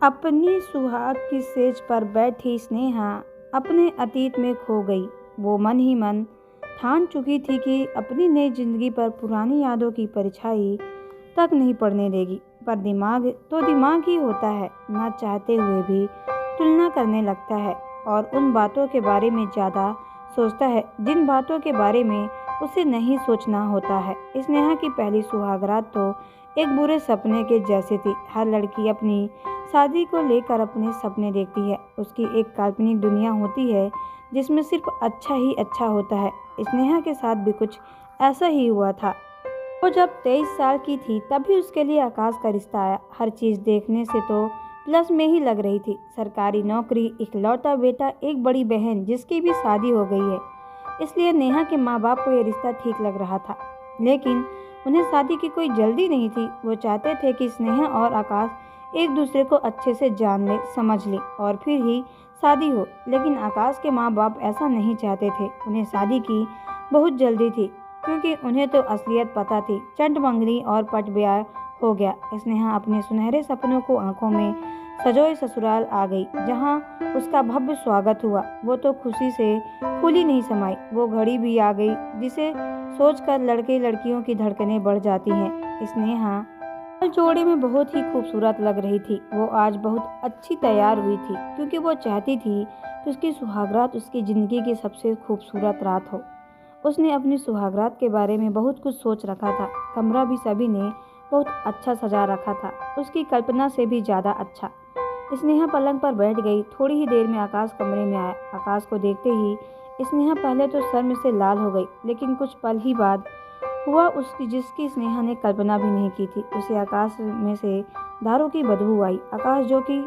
अपनी सुहाग की सेज पर बैठी स्नेहा अपने अतीत में खो गई। वो मन ही मन ठान चुकी थी कि अपनी नई जिंदगी पर पुरानी यादों की परछाई तक नहीं पड़ने देगी। पर दिमाग तो दिमाग ही होता है, ना चाहते हुए भी तुलना करने लगता है और उन बातों के बारे में ज़्यादा सोचता है जिन बातों के बारे में उसे नहीं सोचना होता है। स्नेहा की पहली सुहागरात तो एक बुरे सपने के जैसी थी। हर लड़की अपनी शादी को लेकर अपने सपने देखती है। उसकी एक काल्पनिक दुनिया होती है जिसमें सिर्फ अच्छा ही अच्छा होता है। स्नेहा के साथ भी कुछ ऐसा ही हुआ था। वो जब 23 साल की थी तभी उसके लिए आकाश का रिश्ता आया। हर चीज़ देखने से तो प्लस में ही लग रही थी। सरकारी नौकरी, इकलौता बेटा, एक बड़ी बहन जिसकी भी शादी हो गई है। इसलिए नेहा के माँ बाप को यह रिश्ता ठीक लग रहा था। लेकिन उन्हें शादी की कोई जल्दी नहीं थी। वो चाहते थे कि स्नेहा और आकाश एक दूसरे को अच्छे से जान ले, समझ ले और फिर ही शादी हो। लेकिन आकाश के माँ बाप ऐसा नहीं चाहते थे। उन्हें शादी की बहुत जल्दी थी क्योंकि उन्हें तो असलियत पता थी। चंट मंगनी और पट ब्याह हो गया। स्नेहा अपने सुनहरे सपनों को आंखों में सजोए ससुराल आ गई जहां उसका भव्य स्वागत हुआ। वो तो खुशी से फूली नहीं समाई। वो घड़ी भी आ गई जिसे सोचकर लड़के लड़कियों की धड़कनें बढ़ जाती हैं। स्नेहा हर जोड़े में बहुत ही खूबसूरत लग रही थी। वो आज बहुत अच्छी तैयार हुई थी क्योंकि वो चाहती थी कि उसकी सुहागरात उसकी ज़िंदगी की सबसे खूबसूरत रात हो। उसने अपनी सुहागरात के बारे में बहुत कुछ सोच रखा था। कमरा भी सभी ने बहुत अच्छा सजा रखा था, उसकी कल्पना से भी ज़्यादा अच्छा। स्नेहा पलंग पर बैठ गई। थोड़ी ही देर में आकाश कमरे में आया। आकाश को देखते ही स्नेहा पहले तो शर्म से लाल हो गई, लेकिन कुछ पल ही बाद हुआ उसकी जिसकी स्नेहा ने कल्पना भी नहीं की थी। उसे आकाश में से दारू की बदबू आई। आकाश जो कि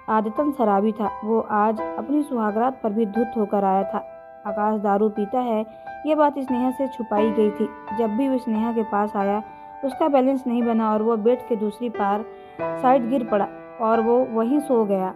आदतन शराबी था, वो आज अपनी सुहागरात पर भी धुत होकर आया था। आकाश दारू पीता है, ये बात स्नेहा से छुपाई गई थी। जब भी वो स्नेहा के पास आया उसका बैलेंस नहीं बना और वो बेड के दूसरी पार साइड गिर पड़ा और वो वहीं सो गया।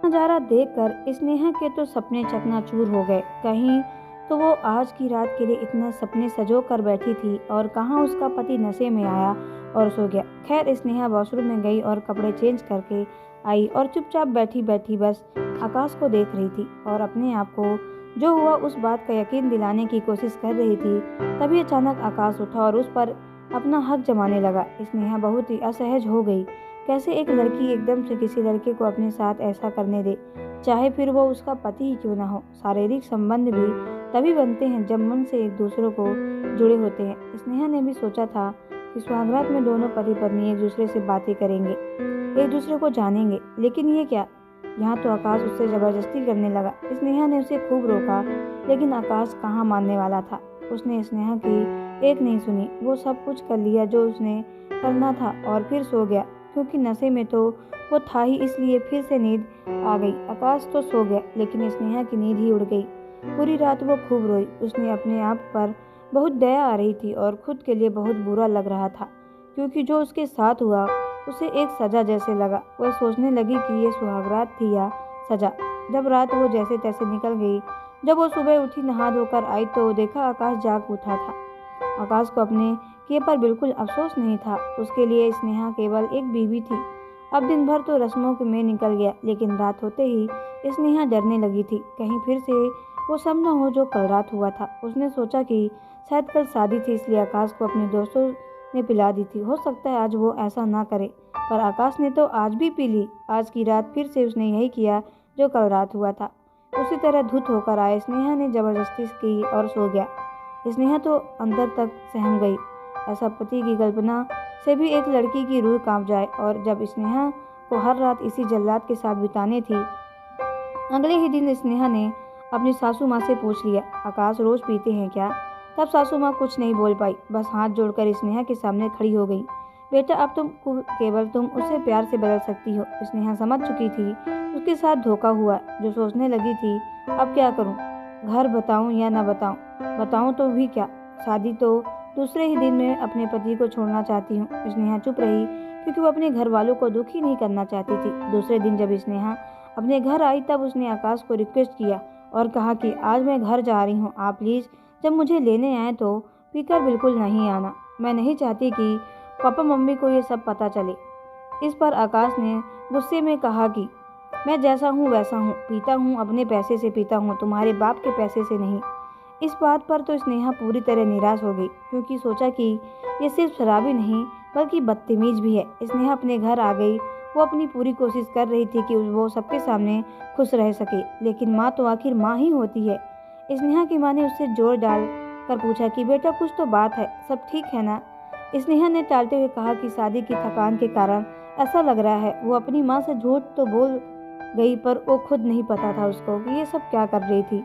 नजारा देखकर स्नेहा के तो सपने चकनाचूर हो गए। कहीं तो वो आज की रात के लिए इतना सपने सजो कर बैठी थी और कहाँ उसका पति नशे में आया और सो गया। खैर, स्नेहा वॉशरूम में गई और कपड़े चेंज करके आई और चुपचाप बैठी बैठी बस आकाश को देख रही थी और अपने आप को जो हुआ उस बात का यकीन दिलाने की कोशिश कर रही थी। तभी अचानक आकाश उठा और उस पर अपना हक जमाने लगा। स्नेहा बहुत ही असहज हो गई। कैसे एक लड़की एकदम से किसी लड़के को अपने साथ ऐसा करने दे, चाहे फिर वो उसका पति ही क्यों ना हो। शारीरिक संबंध भी तभी बनते हैं जब मन से एक दूसरे को जुड़े होते हैं। स्नेहा ने भी सोचा था कि सुहागरात में दोनों पति पत्नी एक दूसरे से बातें करेंगे, एक दूसरे को जानेंगे, लेकिन ये क्या, यहाँ तो आकाश उससे ज़बरदस्ती करने लगा। स्नेहा ने उसे खूब रोका, लेकिन आकाश कहाँ मानने वाला था। उसने स्नेहा की एक नहीं सुनी। वो सब कुछ कर लिया जो उसने करना था और फिर सो गया। क्योंकि नशे में तो वो था ही, इसलिए फिर से नींद आ गई। आकाश तो सो गया, लेकिन स्नेहा की नींद ही उड़ गई। पूरी रात वो खूब रोई। उसने अपने आप पर बहुत दया आ रही थी और खुद के लिए बहुत बुरा लग रहा था क्योंकि जो उसके साथ हुआ उसे एक सज़ा जैसे लगा। वह सोचने लगी कि ये सुहागरात थी या सज़ा। जब रात वो जैसे तैसे निकल गई, जब वो सुबह उठी नहा धोकर आई तो देखा आकाश जाग उठा था। आकाश को अपने किए पर बिल्कुल अफसोस नहीं था। उसके लिए स्नेहा केवल एक बीवी थी। अब दिन भर तो रस्मों में निकल गया, लेकिन रात होते ही स्नेहा डरने लगी थी कहीं फिर से वो सब न हो जो कल रात हुआ था। उसने सोचा कि शायद कल शादी थी, इसलिए आकाश को अपने दोस्तों ने पिला दी थी। हो सकता है आज वो ऐसा ना करे, पर आकाश ने तो आज भी पी ली। आज की रात फिर से उसने यही किया जो कल रात हुआ था। उसी तरह धुत होकर आए। स्नेहा ने जबरदस्ती की और सो गया। स्नेहा तो अंदर तक सहम गई। ऐसा पति की कल्पना से भी एक लड़की की रूह कांप जाए। और जब स्नेहा को हर रात इसी जल्लाद के साथ बिताने थी, अगले ही दिन स्नेहा ने अपनी सासू माँ से पूछ लिया, आकाश रोज पीते हैं क्या? तब सासू माँ कुछ नहीं बोल पाई, बस हाथ जोड़कर स्नेहा के सामने खड़ी हो गई। बेटा, अब केवल तुम उसे प्यार से बदल सकती हो। स्नेहा समझ चुकी थी उसके साथ धोखा हुआ। जो सोचने लगी थी, अब क्या करूं? घर बताऊं या ना बताऊं? बताऊं तो भी क्या? शादी तो दूसरे ही दिन में अपने पति को छोड़ना चाहती हूँ। स्नेहा चुप रही क्योंकि वो अपने घर वालों को दुखी नहीं करना चाहती थी। दूसरे दिन जब स्नेहा अपने घर आई तब उसने आकाश को रिक्वेस्ट किया और कहा कि आज मैं घर जा रही हूँ, आप प्लीज़ जब मुझे लेने आए तो पीकर बिल्कुल नहीं आना। मैं नहीं चाहती कि पापा मम्मी को ये सब पता चले। इस पर आकाश ने गुस्से में कहा कि मैं जैसा हूँ वैसा हूँ, पीता हूँ अपने पैसे से पीता हूँ, तुम्हारे बाप के पैसे से नहीं। इस बात पर तो स्नेहा पूरी तरह निराश हो गई, क्योंकि सोचा कि ये सिर्फ शराबी नहीं बल्कि बदतमीज भी है। स्नेहा अपने घर आ गई। वो अपनी पूरी कोशिश कर रही थी कि वो सबके सामने खुश रह सके, लेकिन माँ तो आखिर माँ ही होती है। स्नेहा की माँ ने उससे जोर डाल कर पूछा कि बेटा कुछ तो बात है, सब ठीक है ना। स्नेहा ने टालते हुए कहा कि शादी की थकान के कारण ऐसा लग रहा है। वो अपनी माँ से झूठ तो बोल गई, पर वो खुद नहीं पता था उसको कि ये सब क्या कर रही थी।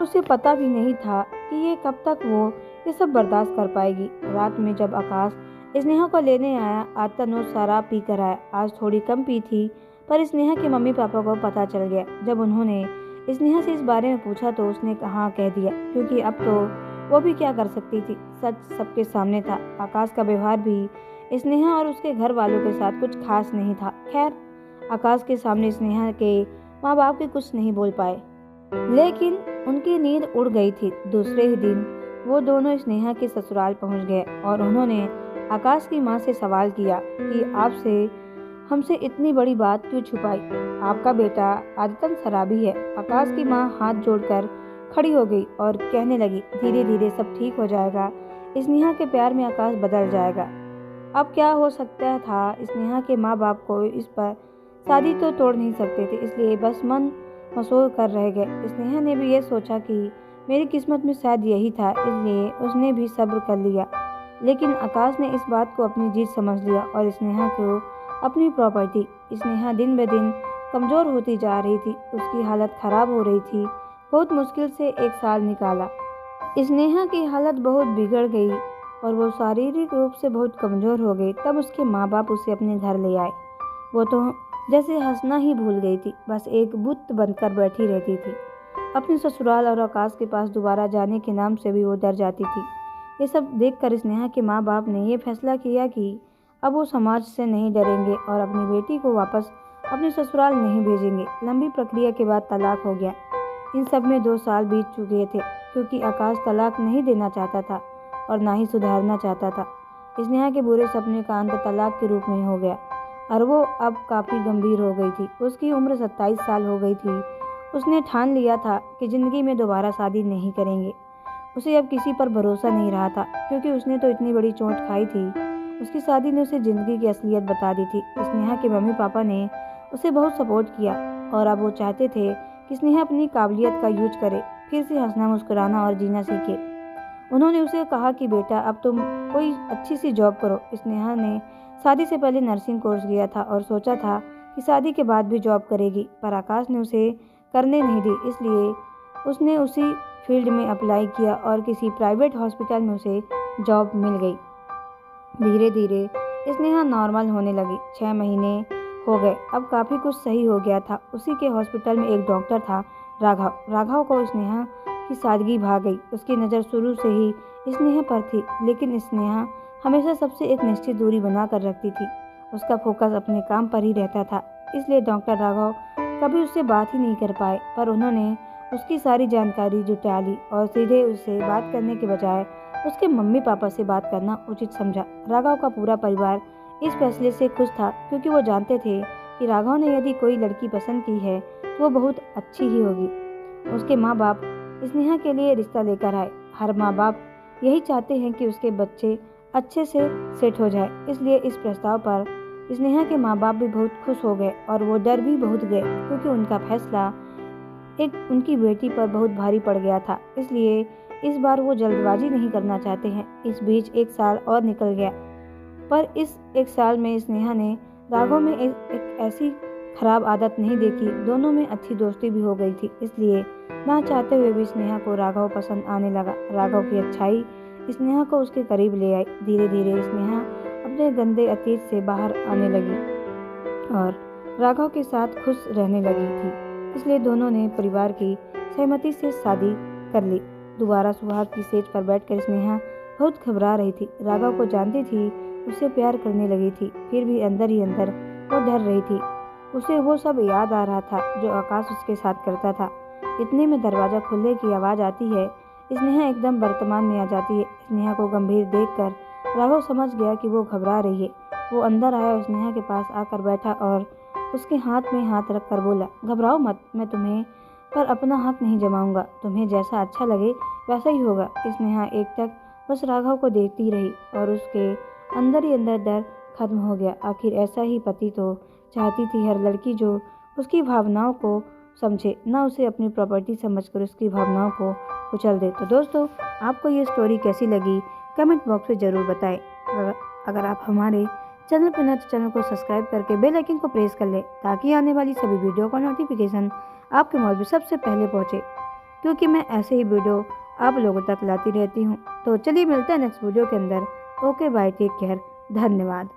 उसे पता भी नहीं था कि ये कब तक वो ये सब बर्दाश्त कर पाएगी। रात में जब आकाश स्नेहा को लेने आया, आज तक शराब पी कर आया। आज थोड़ी कम पी थी, पर स्नेहा के मम्मी पापा को पता चल गया। जब उन्होंने स्नेहा से इस बारे में पूछा तो उसने कहा कह दिया, क्योंकि अब तो वो भी क्या कर सकती थी। सच सबके सामने था। आकाश का व्यवहार भी स्नेहा और उसके घर वालों के साथ कुछ खास नहीं था। खैर, आकाश के सामने स्नेहा के माँ बाप भी कुछ नहीं बोल पाए, लेकिन उनकी नींद उड़ गई थी। दूसरे ही दिन वो दोनों स्नेहा के ससुराल पहुंच गए और उन्होंने आकाश की माँ से सवाल किया कि आपसे हमसे इतनी बड़ी बात क्यों छुपाई? आपका बेटा आदतन शराबी है। आकाश की माँ हाथ जोड़कर खड़ी हो गई और कहने लगी, धीरे धीरे सब ठीक हो जाएगा। स्नेहा के प्यार में आकाश बदल जाएगा। अब क्या हो सकता था? स्नेहा के माँ बाप को इस पर शादी तो तोड़ नहीं सकते थे, इसलिए बस मन मसोर कर रह गए। स्नेहा ने भी ये सोचा कि मेरी किस्मत में शायद यही था, इसलिए उसने भी सब्र कर लिया। लेकिन आकाश ने इस बात को अपनी जीत समझ लिया और स्नेहा को अपनी प्रॉपर्टी। स्नेहा दिन ब दिन कमज़ोर होती जा रही थी, उसकी हालत ख़राब हो रही थी। बहुत मुश्किल से 1 साल निकाला। स्नेहा की हालत बहुत बिगड़ गई और वो शारीरिक रूप से बहुत कमज़ोर हो गई। तब उसके माँ बाप उसे अपने घर ले आए। वो तो जैसे हंसना ही भूल गई थी, बस एक बुत बनकर बैठी रहती थी। अपने ससुराल और आकाश के पास दोबारा जाने के नाम से भी वो डर जाती थी। ये सब देखकर स्नेहा के माँ बाप ने ये फैसला किया कि अब वो समाज से नहीं डरेंगे और अपनी बेटी को वापस अपने ससुराल नहीं भेजेंगे। लंबी प्रक्रिया के बाद तलाक हो गया। इन सब में 2 साल बीत चुके थे, क्योंकि आकाश तलाक नहीं देना चाहता था और ना ही सुधारना चाहता था। स्नेहा के बुरे सपने का अंत तलाक के रूप में हो गया और वो अब काफ़ी गंभीर हो गई थी। उसकी उम्र 27 साल हो गई थी। उसने ठान लिया था कि ज़िंदगी में दोबारा शादी नहीं करेंगे। उसे अब किसी पर भरोसा नहीं रहा था, क्योंकि उसने तो इतनी बड़ी चोट खाई थी। उसकी शादी ने उसे ज़िंदगी की असलियत बता दी थी। स्नेहा के मम्मी पापा ने उसे बहुत सपोर्ट किया और अब वो चाहते थे कि स्नेहा अपनी काबिलियत का यूज करे, फिर से हंसना मुस्कुराना और जीना सीखे। उन्होंने उसे कहा कि बेटा अब तुम कोई अच्छी सी जॉब करो। स्नेहा ने शादी से पहले नर्सिंग कोर्स किया था और सोचा था कि शादी के बाद भी जॉब करेगी, पर आकाश ने उसे करने नहीं दी। इसलिए उसने उसी फील्ड में अप्लाई किया और किसी प्राइवेट हॉस्पिटल में उसे जॉब मिल गई। धीरे धीरे स्नेहा नॉर्मल होने लगी। 6 महीने हो गए, अब काफ़ी कुछ सही हो गया था। उसी के हॉस्पिटल में एक डॉक्टर था, राघव। राघव को स्नेहा की सादगी भा गई। उसकी नज़र शुरू से ही स्नेहा पर थी, लेकिन स्नेहा हमेशा सबसे एक निश्चित दूरी बना कर रखती थी। उसका फोकस अपने काम पर ही रहता था, इसलिए डॉक्टर राघव कभी उससे बात ही नहीं कर पाए। पर उन्होंने उसकी सारी जानकारी जुटा ली और सीधे उससे बात करने के बजाय उसके मम्मी पापा से बात करना उचित समझा। राघव का पूरा परिवार इस फैसले से खुश था, क्योंकि वो जानते थे कि राघव ने यदि कोई लड़की पसंद की है तो वो बहुत अच्छी ही होगी। उसके माँ बाप स्नेहा के लिए रिश्ता लेकर आए। हर माँ बाप यही चाहते हैं कि उसके बच्चे अच्छे से सेट हो जाए, इसलिए इस प्रस्ताव पर स्नेहा के माँ बाप भी बहुत खुश हो गए और वो डर भी बहुत गए, क्योंकि उनका फैसला एक उनकी बेटी पर बहुत भारी पड़ गया था। इसलिए इस बार वो जल्दबाजी नहीं करना चाहते हैं। इस बीच 1 साल और निकल गया, पर इस 1 साल में स्नेहा ने राघव में एक ऐसी खराब आदत नहीं देखी। दोनों में अच्छी दोस्ती भी हो गई थी, इसलिए ना चाहते हुए भी स्नेहा को राघव पसंद आने लगा। राघव की अच्छाई स्नेहा को उसके करीब ले आई। धीरे धीरे स्नेहा अपने गंदे अतीत से बाहर आने लगी और राघव के साथ खुश रहने लगी थी। इसलिए दोनों ने परिवार की सहमति से शादी कर ली। दोबारा सुहाग की सेज पर बैठकर स्नेहा बहुत घबरा रही थी। राघव को जानती थी, उससे प्यार करने लगी थी, फिर भी अंदर ही अंदर वो डर रही थी। उसे वो सब याद आ रहा था जो आकाश उसके साथ करता था। इतने में दरवाज़ा खुलने की आवाज़ आती है। स्नेहा एकदम वर्तमान में आ जाती है। स्नेहा को गंभीर देखकर राघव समझ गया कि वो घबरा रही है। वो अंदर आया और स्नेहा के पास आकर बैठा और उसके हाथ में हाथ रख कर बोला, घबराओ मत, मैं तुम्हें पर अपना हक नहीं जमाऊंगा। तुम्हें जैसा अच्छा लगे वैसा ही होगा। स्नेहा एकटक बस राघव को देखती रही और उसके अंदर ही अंदर डर खत्म हो गया। आखिर ऐसा ही पति तो चाहती थी हर लड़की, जो उसकी भावनाओं को समझे, न उसे अपनी प्रॉपर्टी समझकर उसकी भावनाओं को कुचल दे। तो दोस्तों, आपको ये स्टोरी कैसी लगी कमेंट बॉक्स में ज़रूर बताएं। अगर आप हमारे चैनल पर नए तो चैनल को सब्सक्राइब करके बेल आइकन को प्रेस कर लें, ताकि आने वाली सभी वीडियो का नोटिफिकेशन आपके मोबाइल पर सबसे पहले पहुंचे, क्योंकि मैं ऐसे ही वीडियो आप लोगों तक लाती रहती हूं। तो चलिए मिलते हैं नेक्स्ट वीडियो के अंदर। ओके बाय, टेक केयर, धन्यवाद।